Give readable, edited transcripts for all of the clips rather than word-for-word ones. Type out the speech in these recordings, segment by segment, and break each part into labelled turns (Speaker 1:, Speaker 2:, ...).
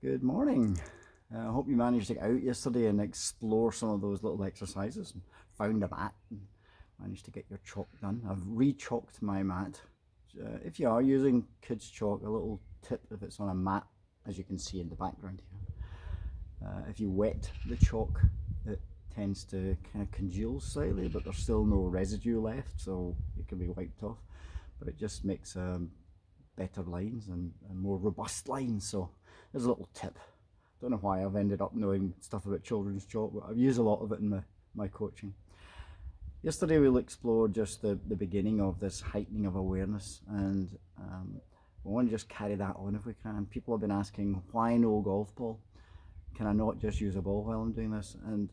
Speaker 1: Good morning. I hope you managed to get out yesterday and explore some of those little exercises and found a mat and managed to get your chalk done. I've re-chalked my mat. If you are using kids chalk, a little tip if it's on a mat, as you can see in the background here. If you wet the chalk, it tends to kind of congeal slightly, but there's still no residue left, so it can be wiped off. But it just makes better lines and more robust lines. So there's a little tip. Don't know why I've ended up knowing stuff about children's chalk, but I've used a lot of it in my coaching. Yesterday we'll explore just the beginning of this heightening of awareness, and we want to just carry that on if we can. People have been asking, why no golf ball? Can I not just use a ball while I'm doing this? And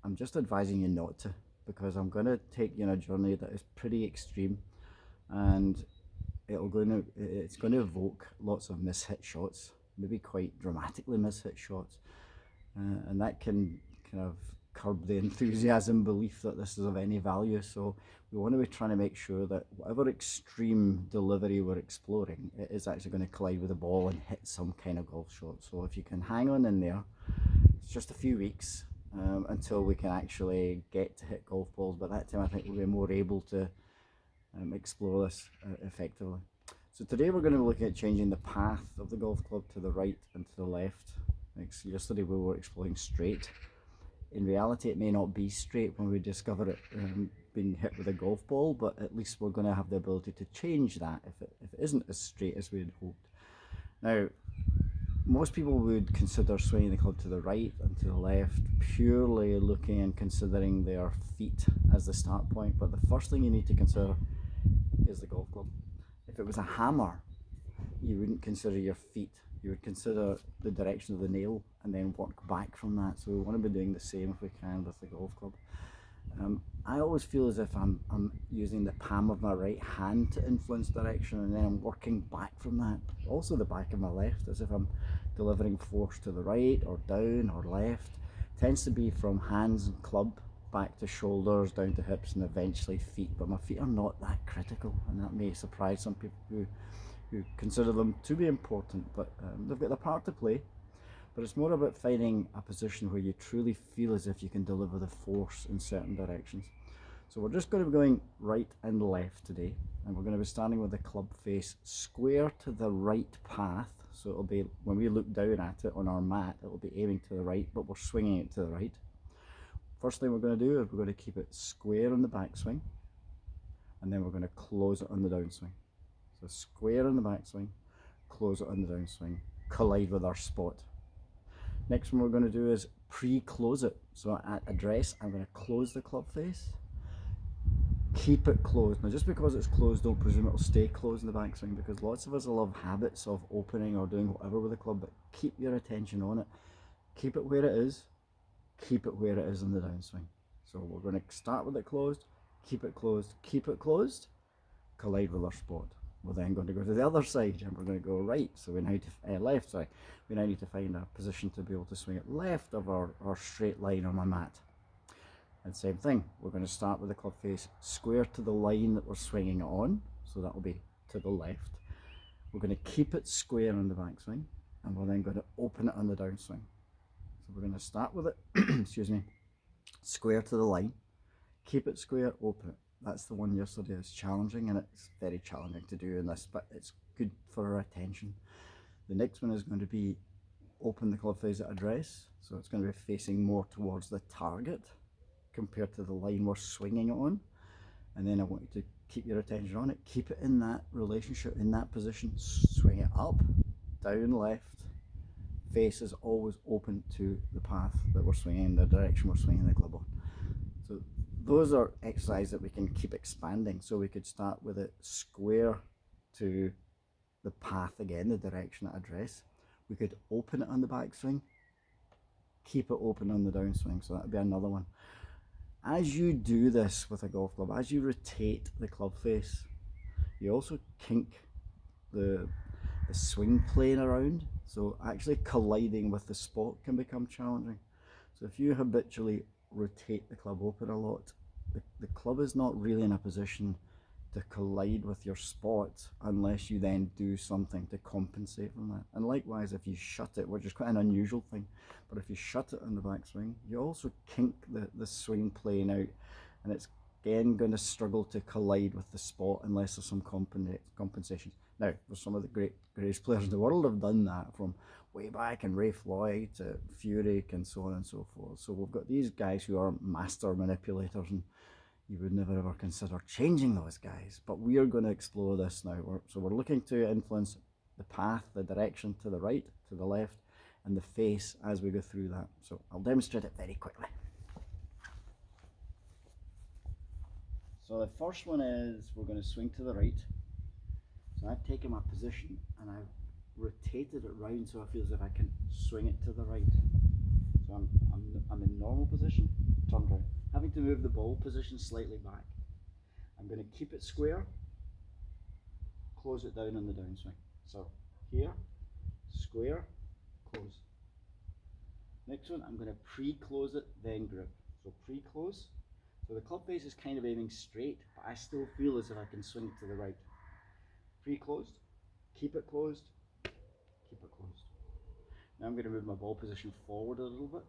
Speaker 1: I'm just advising you not to, because I'm going to take you on a journey that is pretty extreme, and it's going to evoke lots of mishit shots, maybe quite dramatically mishit shots, and that can kind of curb the enthusiasm belief that this is of any value. So we want to be trying to make sure that whatever extreme delivery we're exploring, it is actually going to collide with the ball and hit some kind of golf shot. So if you can hang on in there, it's just a few weeks until we can actually get to hit golf balls. By that time I think we'll be more able to explore this effectively. So today we're going to look at changing the path of the golf club to the right and to the left. Yesterday we were exploring straight. In reality it may not be straight when we discover it being hit with a golf ball, but at least we're going to have the ability to change that if it isn't as straight as we had hoped. Now, most people would consider swinging the club to the right and to the left purely looking and considering their feet as the start point, but the first thing you need to consider is the golf club. If it was a hammer, you wouldn't consider your feet. You would consider the direction of the nail and then work back from that. So we want to be doing the same if we can with the golf club. I always feel as if I'm using the palm of my right hand to influence direction, and then I'm working back from that. Also the back of my left, as if I'm delivering force to the right or down or left. It tends to be from hands and club back to shoulders, down to hips, and eventually feet. But my feet are not that critical, and that may surprise some people who consider them to be important, but they've got their part to play. But it's more about finding a position where you truly feel as if you can deliver the force in certain directions. So we're just going to be going right and left today, and we're going to be standing with the club face square to the right path. So it'll be, when we look down at it on our mat, it'll be aiming to the right, but we're swinging it to the right. First thing we're going to do is we're going to keep it square on the backswing, and then we're going to close it on the downswing. So square on the backswing, close it on the downswing, collide with our spot. Next one we're going to do is pre-close it. So at address, I'm going to close the club face, keep it closed. Now just because it's closed, don't presume it'll stay closed in the backswing, because lots of us will have habits of opening or doing whatever with the club, but keep your attention on it. Keep it where it is, keep it where it is in the downswing. So we're going to start with it closed, keep it closed, collide with our spot. We're then going to go to the other side and we're going to go right. So we now left, sorry. We now need to find a position to be able to swing it left of our straight line on my mat. And same thing, we're going to start with the club face square to the line that we're swinging it on. So that will be to the left. We're going to keep it square on the backswing, and we're then going to open it on the downswing. So we're going to start with it, excuse me, square to the line, keep it square, open it. That's the one yesterday. It's challenging, and it's very challenging to do in this, but it's good for our attention. The next one is going to be open the club face at address. So it's going to be facing more towards the target compared to the line we're swinging it on. And then I want you to keep your attention on it. Keep it in that relationship, in that position. Swing it up, down, left. Face is always open to the path that we're swinging, the direction we're swinging the club on. So those are exercises that we can keep expanding. So we could start with it square to the path again, the direction at address. We could open it on the backswing, keep it open on the downswing. So that would be another one. As you do this with a golf club, as you rotate the club face, you also kink the swing plane around. So actually colliding with the spot can become challenging. So if you habitually rotate the club open a lot, the club is not really in a position to collide with your spot unless you then do something to compensate from that. And likewise, if you shut it, which is quite an unusual thing, but if you shut it on the backswing, you also kink the swing plane out, and it's again going to struggle to collide with the spot unless there's some compensation. Now, some of the greatest players in the world have done that, from way back in Ray Floyd to Furyk and so on and so forth. So we've got these guys who are master manipulators, and you would never ever consider changing those guys. But we are going to explore this now. So we're looking to influence the path, the direction to the right, to the left, and the face as we go through that. So I'll demonstrate it very quickly. So the first one is we're going to swing to the right. So I've taken my position and I've rotated it round so I feel as if I can swing it to the right. So I'm in normal position, turned round. Having to move the ball position slightly back. I'm going to keep it square, close it down on the downswing. So here, square, close. Next one, I'm going to pre-close it, then grip. So pre-close. So the club face is kind of aiming straight, but I still feel as if I can swing it to the right. Pre-closed, keep it closed, keep it closed. Now I'm going to move my ball position forward a little bit.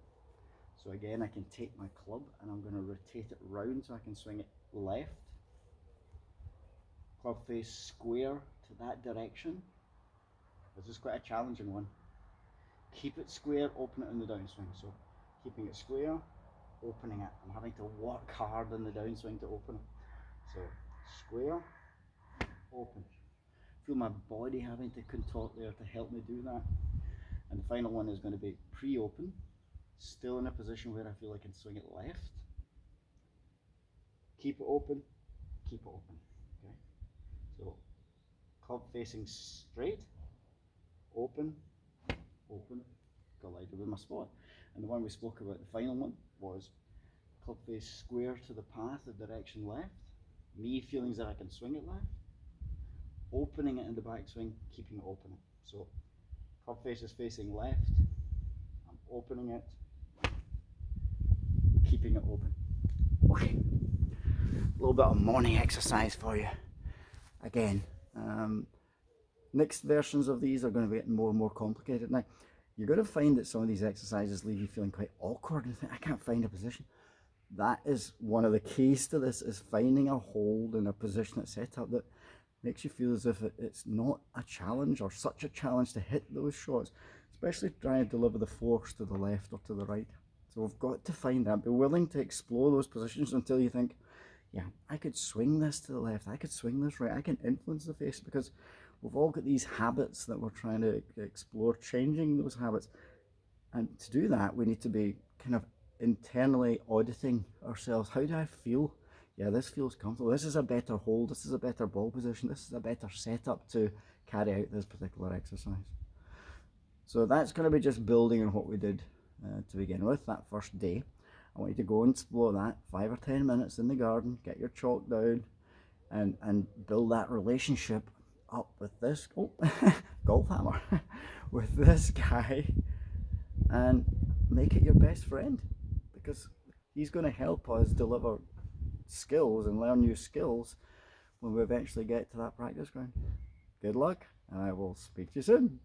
Speaker 1: So again, I can take my club and I'm going to rotate it round so I can swing it left. Club face square to that direction. This is quite a challenging one. Keep it square, open it in the downswing. So keeping it square, opening it. I'm having to work hard in the downswing to open it. So square, open. Feel my body having to contort there to help me do that. And the final one is going to be pre-open. Still in a position where I feel I can swing it left. Keep it open, keep it open. Okay. So club facing straight, open, open, collided with my spot. And the one we spoke about, the final one, was club face square to the path, the direction left. Me feeling as if I can swing it left. Opening it in the backswing, keeping it open. So club face is facing left. I'm opening it, keeping it open. Okay, a little bit of morning exercise for you. Again, next versions of these are going to be getting more and more complicated. Now, you're going to find that some of these exercises leave you feeling quite awkward and think, I can't find a position. That is one of the keys to this, is finding a hold in a position that's set up that makes you feel as if it's not a challenge or such a challenge to hit those shots, especially trying to deliver the force to the left or to the right. So we've got to find that, be willing to explore those positions until you think, yeah, I could swing this to the left, I could swing this right, I can influence the face, because we've all got these habits that we're trying to explore, changing those habits. And to do that, we need to be kind of internally auditing ourselves. How do I feel? Yeah, this feels comfortable. This is a better hold. This is a better ball position. This is a better setup to carry out this particular exercise. So that's going to be just building on what we did to begin with, that first day. I want you to go and explore that 5 or 10 minutes in the garden, get your chalk down, and build that relationship up with this golf hammer, with this guy, and make it your best friend, because he's going to help us deliver skills and learn new skills when we eventually get to that practice ground. Good luck, and I will speak to you soon.